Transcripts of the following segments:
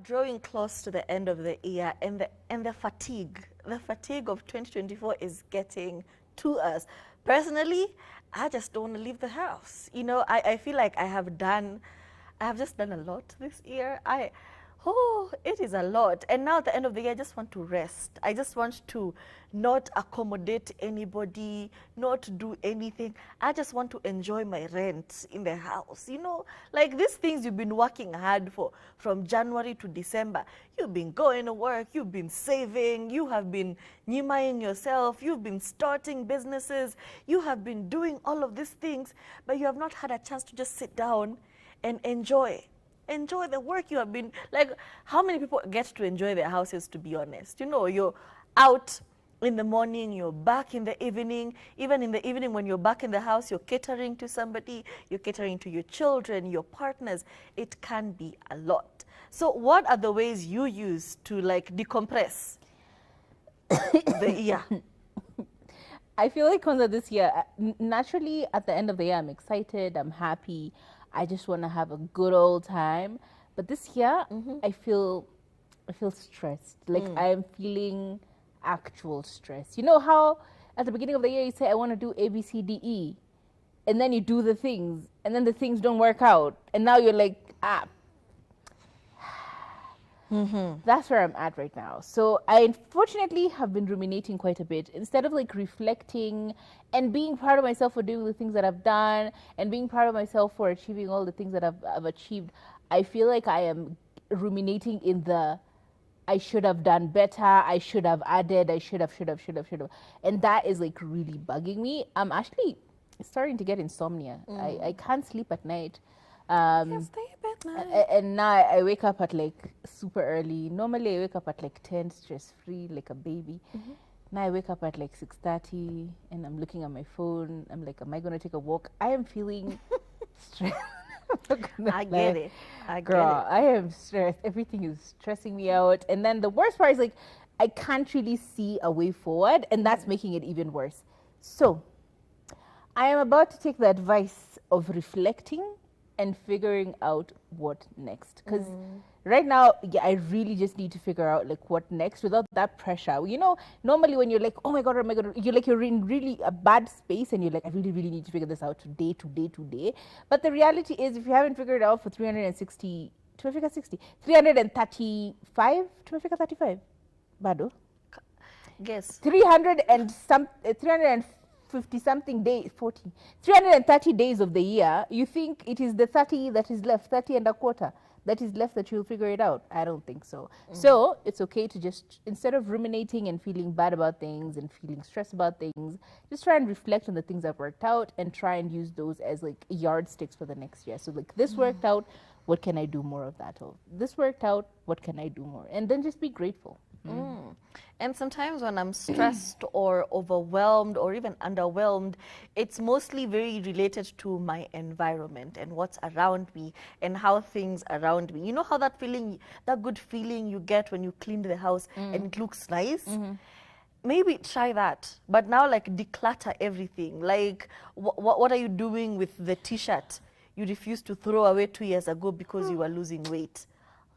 drawing close to the end of the year, and the fatigue of 2024 is getting to us. Personally, I just don't want to leave the house. You know, I feel like I have just done a lot this year. It is a lot. And now at the end of the year, I just want to rest. I just want to not accommodate anybody, not do anything. I just want to enjoy my rent in the house. You know, like these things you've been working hard for from January to December. You've been going to work, you've been saving, you have been nyimaing yourself, you've been starting businesses, you have been doing all of these things, but you have not had a chance to just sit down and enjoy the work you have been, like, how many people get to enjoy their houses, to be honest? You know, you're out in the morning, you're back in the evening. Even in the evening when you're back in the house, you're catering to somebody, you're catering to your children, your partners. It can be a lot. So what are the ways you use to, like, decompress the year? I feel like Kwanzaa this year, naturally at the end of the year, I'm excited, I'm happy. I just want to have a good old time. But this year, I feel stressed. Like I am feeling actual stress. You know how at the beginning of the year you say, I want to do A, B, C, D, E. And then you do the things. And then the things don't work out. And now you're like, That's where I'm at right now. So I unfortunately have been ruminating quite a bit. Instead of like reflecting and being proud of myself for doing the things that I've done and being proud of myself for achieving all the things that I've achieved, I feel like I am ruminating in the I should have done better, I should have added, I should have. And that is like really bugging me. I'm actually starting to get insomnia. I can't sleep at night. And now I wake up at like super early. Normally I wake up at like 10, stress free, like a baby. Now I wake up at like 6:30 and I'm looking at my phone. I'm like, am I going to take a walk? I am feeling stressed. I get it. Girl, I am stressed. Everything is stressing me out. And then the worst part is like, I can't really see a way forward, and that's making it even worse. So I am about to take the advice of reflecting and figuring out what next. Because right now, I really just need to figure out like what next without that pressure. You know, normally when you're like, oh my God, you're in really a bad space and you're like, I really, really need to figure this out today. But the reality is, if you haven't figured it out for 335, to figure 35, Bado? Guess. 350 something days, 330 days of the year. You think it is the 30 that is left, 30 and a quarter that is left that you'll figure it out? I don't think so. So it's okay to just, instead of ruminating and feeling bad about things and feeling stressed about things, just try and reflect on the things that worked out and try and use those as like yardsticks for the next year. So like, this worked out, what can I do more of that of? This worked out, what can I do more? And then just be grateful. And sometimes when I'm stressed or overwhelmed or even underwhelmed, it's mostly very related to my environment and what's around me and how things around me. You know how that good feeling you get when you clean the house and it looks nice? Maybe try that, but now like declutter everything. Like what are you doing with the t-shirt you refused to throw away 2 years ago because you were losing weight?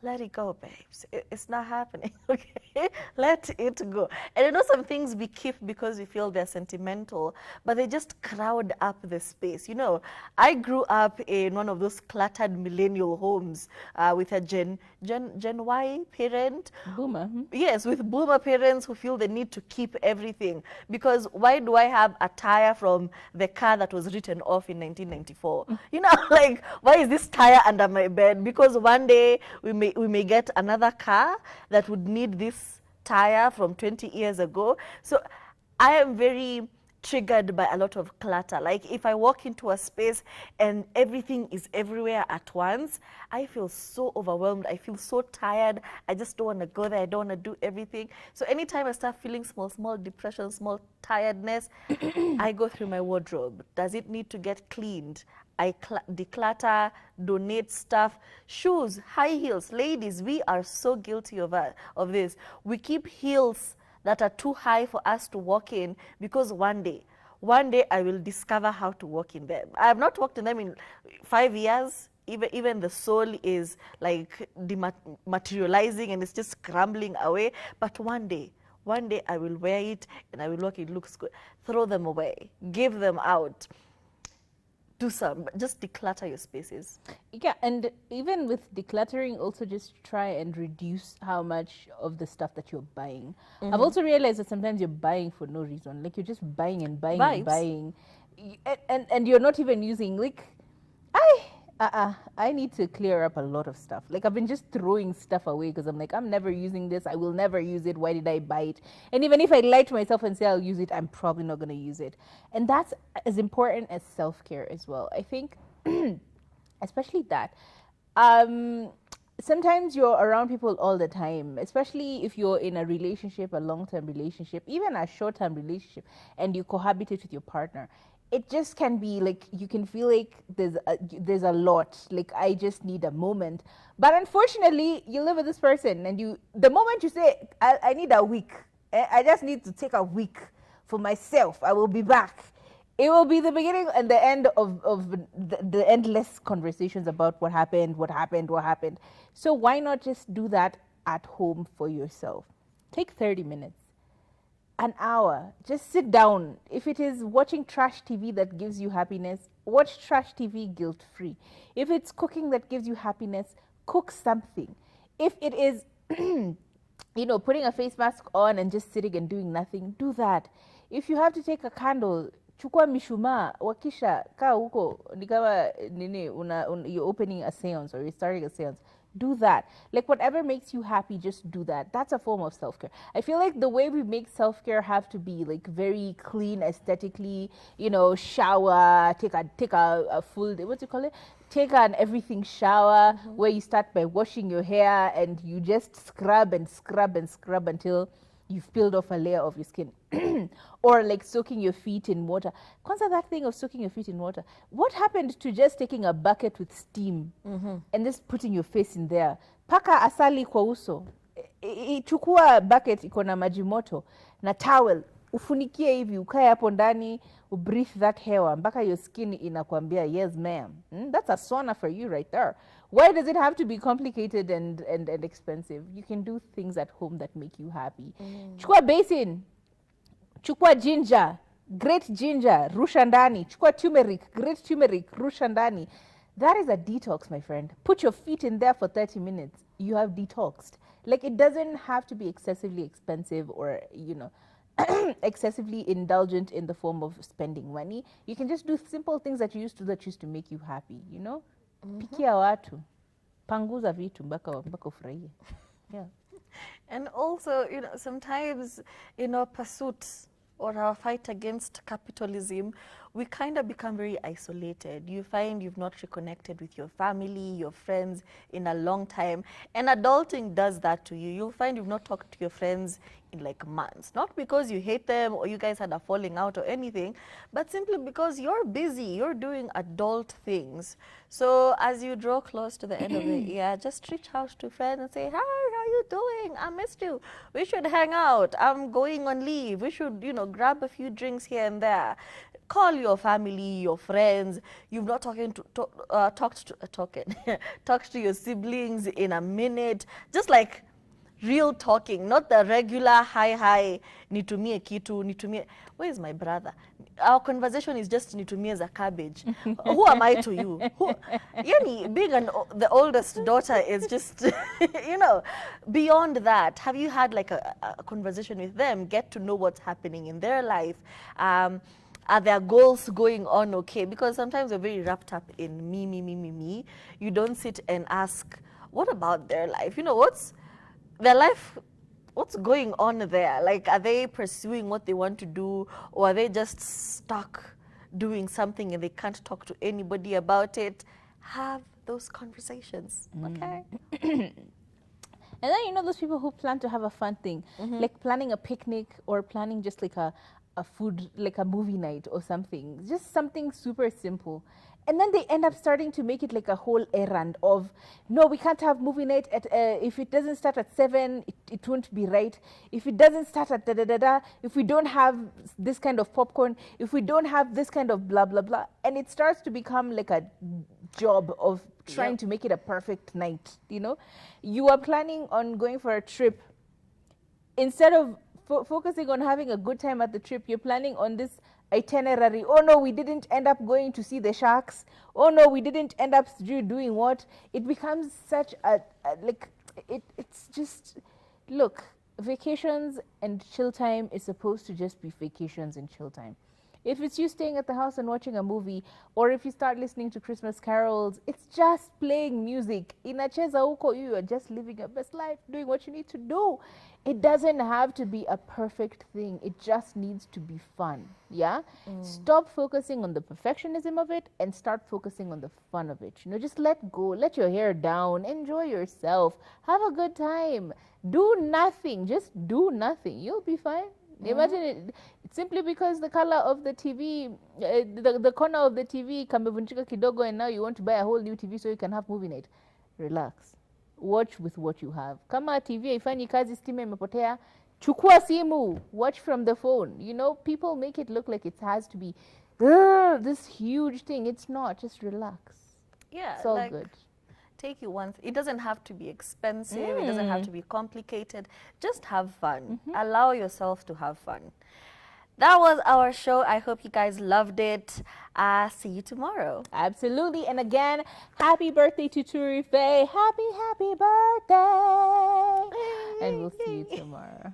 Let it go, babes. It's not happening, okay? Let it go. And you know, some things we keep because we feel they're sentimental, but they just crowd up the space. You know, I grew up in one of those cluttered millennial homes with a Gen Y parent. Boomer. Yes, with boomer parents who feel the need to keep everything. Because why do I have a tire from the car that was written off in 1994? You know, like, why is this tire under my bed? Because one day we may get another car that would need this tire from 20 years ago. So I am very triggered by a lot of clutter. Like if I walk into a space and everything is everywhere at once, I feel so overwhelmed. I feel so tired. I just don't want to go there. I don't want to do everything. So anytime I start feeling small depression, small tiredness, I go through my wardrobe. Does it need to get cleaned? I declutter, donate stuff, shoes, high heels. Ladies, we are so guilty of this. We keep heels that are too high for us to walk in because one day I will discover how to walk in them. I have not walked in them in 5 years, even the soul is like dematerializing and it's just scrambling away. But one day I will wear it and I will look, it looks good. Throw them away, give them out. Do some, just declutter your spaces. Yeah, and even with decluttering, also just try and reduce how much of the stuff that you're buying. I've also realized that sometimes you're buying for no reason. Like you're just buying and buying and Vibes. buying, and you're not even using. Like, I need to clear up a lot of stuff. Like I've been just throwing stuff away because I'm like, I'm never using this. I will never use it. Why did I buy it? And even if I lie to myself and say I'll use it, I'm probably not going to use it. And that's as important as self-care as well. I think, especially that. Sometimes you're around people all the time, especially if you're in a relationship, a long-term relationship, even a short-term relationship, and you cohabitate with your partner. It just can be like you can feel like there's a lot. Like I just need a moment, but unfortunately, you live with this person, and the moment you say I need a week, I just need to take a week for myself. I will be back. It will be the beginning and the end of the endless conversations about what happened. So why not just do that at home for yourself? Take 30 minutes. An hour, just sit down. If it is watching trash TV that gives you happiness, watch trash TV guilt-free. If it's cooking that gives you happiness, cook something. If it is, putting a face mask on and just sitting and doing nothing, do that. If you have to take a candle, chukua mishuma, wakisha, kaa huko, nikawa nini, you're opening a seance or you're starting a seance. Do that. Like whatever makes you happy, just do that. That's a form of self-care. I feel like the way we make self-care have to be like very clean aesthetically, shower, take a full day, what do you call it? Take an everything shower where you start by washing your hair and you just scrub and scrub and scrub until you've peeled off a layer of your skin. Or like soaking your feet in water. Kwanza, that thing of soaking your feet in water. What happened to just taking a bucket with steam and just putting your face in there? Paka asali kwa uso. Chukua bucket iko na maji moto na towel. Ufunikie hivi, ukae hapo ndani, breathe that hewa mpaka your skin inakwambia yes ma'am. That's a sauna for you right there. Why does it have to be complicated and expensive? You can do things at home that make you happy. Chukua basin, chukua ginger, great ginger, rusha ndani. Chukua turmeric, great turmeric, rusha ndani. That is a detox, my friend. Put your feet in there for 30 minutes. You have detoxed. Like it doesn't have to be excessively expensive or, excessively indulgent in the form of spending money. You can just do simple things that used to make you happy, Pikia watu, panguza vitu mpaka ufurahie. Yeah. And also, sometimes in our pursuit or our fight against capitalism, we kind of become very isolated. You find you've not reconnected with your family, your friends in a long time. And adulting does that to you. You'll find you've not talked to your friends in like months. Not because you hate them or you guys had a falling out or anything, but simply because you're busy, you're doing adult things. So as you draw close to the end of the year, just reach out to friends and say, hi, how are you doing? I missed you. We should hang out. I'm going on leave. We should, grab a few drinks here and there. Call your family, your friends. You've not talked to your siblings in a minute. Just like real talking, not the regular hi, nitumie kitu, nitumie. Where is my brother? Our conversation is just nitumie za cabbage. Who am I to you? Being the oldest daughter is just, beyond that. Have you had like a conversation with them? Get to know what's happening in their life. Are their goals going on okay? Because sometimes we're very wrapped up in me. You don't sit and ask, what about their life? What's their life, what's going on there? Like, are they pursuing what they want to do, or are they just stuck doing something and they can't talk to anybody about it? Have those conversations, okay? And then, those people who plan to have a fun thing, like planning a picnic or planning just like a food, like a movie night or something, just something super simple. And then they end up starting to make it like a whole errand of, no, we can't have movie night at, if it doesn't start at 7, it won't be right. If it doesn't start at da-da-da-da, if we don't have this kind of popcorn, if we don't have this kind of blah, blah, blah. And it starts to become like a job of trying to make it a perfect night. You are planning on going for a trip. Instead of focusing on having a good time at the trip, you're planning on this itinerary. Oh no, we didn't end up going to see the sharks. Oh no, we didn't end up doing what? It becomes such it's just, look, vacations and chill time is supposed to just be vacations and chill time. If it's you staying at the house and watching a movie, or if you start listening to Christmas carols, it's just playing music. Inacheza huko, you are just living your best life, doing what you need to do. It doesn't have to be a perfect thing. It just needs to be fun. Yeah? Stop focusing on the perfectionism of it and start focusing on the fun of it. Just let go, let your hair down, enjoy yourself, have a good time. Do nothing, just do nothing. You'll be fine. Imagine it, simply because the color of the TV, the corner of the TV kamevunjika kidogo, and now you want to buy a whole new TV so you can have movie night. Relax. Watch with what you have. Kama TV haifanyi kazi, stima imepotea, chukua simu, watch from the phone. People make it look like it has to be this huge thing. It's not. Just relax. Yeah, it's all good. Take you once. It doesn't have to be expensive. It doesn't have to be complicated. Just have fun. Allow yourself to have fun. That was our show. I hope you guys loved it. See you tomorrow. Absolutely. And again, happy birthday to Turife. Happy birthday. And we'll see you tomorrow.